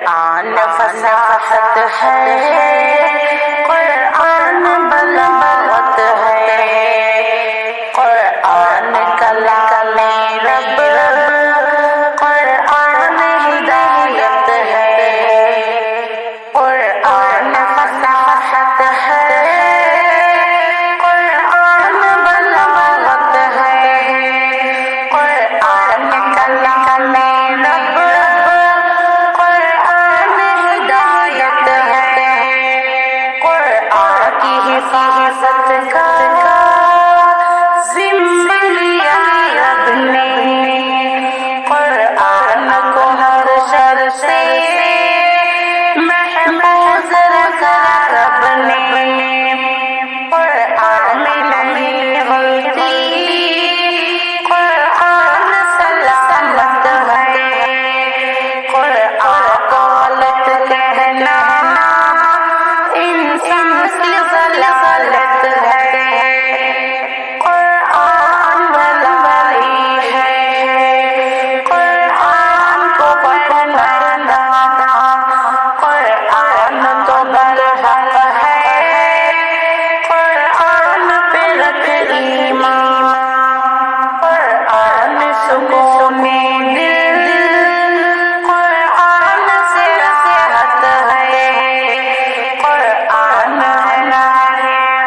قرآن فصاحت ہے، قرآن بلاغت ہے، قرآن کلام رب، قرآن ہدایت ہے، قرآن فصاحت ہے، قرآن بلاغت ہے، قرآن کلام رب، قرآن ہدایت ہے، قرآن کی حفاظت کا ذمہ لیا رب نے، قرآن کو ہر شر سے محفوظ رکھا رب نے، قرآن میں نہیں غلطی، قرآن سلامت ہے، قرآن کو غلط کہنا انسان کی ضلالت ہے، قرآن بھلائی ہے، قرآن کو پڑھنا، قرآن تو برحق ہے، قرآن پہ رکھ ایمان، قرآن سکون دل، قرآن سے راحت ہے، قرآن ہے راہ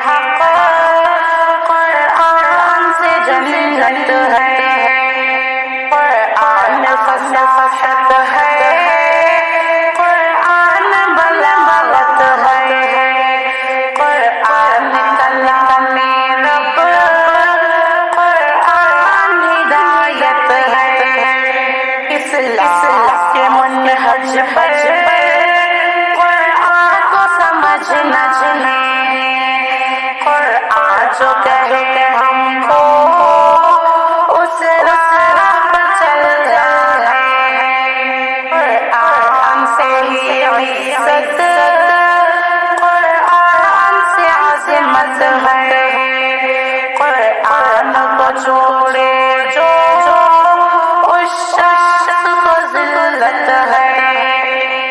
حق، قرآن سے جنت ہے، قرآن فصاحت ہے، قرآن بلاغت ہے، قرآن کلام رب، قرآن ہدایت ہے، اصلاح کے منہج پر قرآن کو سمجھنا چاہیے، قرآن جو کہے ہم کو اس راہ پر چلنا ہے، قرآن سے ہی عزت، قرآن سے عظمت ہے، قرآن کو چھوڑے جو اس شخص کو ذلت ہے،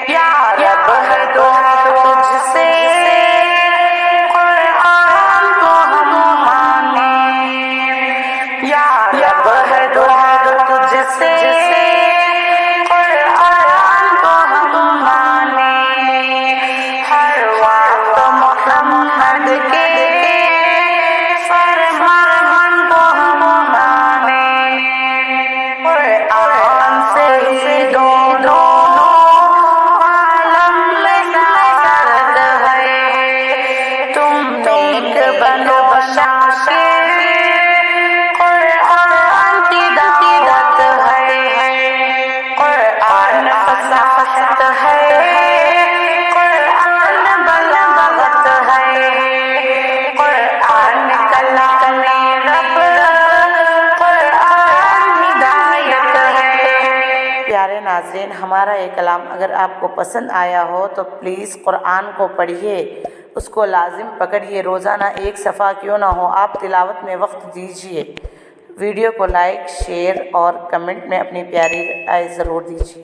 یا رب ہے دعا تجھ سے، قرآن کو ہم مانیں، یا رب ہے دعا تجھ سے، قرآن کو ہم مانیں، ہر وقت محمد کے فرمان کو ہم مانیں، قرآن سے ہی دونوں عالم میں سعادت ہے، تم نیک بنو شاکر، قرآن کی دعوت ہے، قرآن فصاحت ہے، قرآن بلاغت ہے، قرآن کلام رب، قرآن ہدایت ہے۔ پیارے ناظرین، ہمارا یہ کلام اگر آپ کو پسند آیا ہو تو پلیز قرآن کو پڑھیے، اس کو لازم پکڑیے، روزانہ ایک صفحہ کیوں نہ ہو آپ تلاوت میں وقت دیجیے، ویڈیو کو لائک، شیئر اور کمنٹ میں اپنی پیاری رائے ضرور دیجیے۔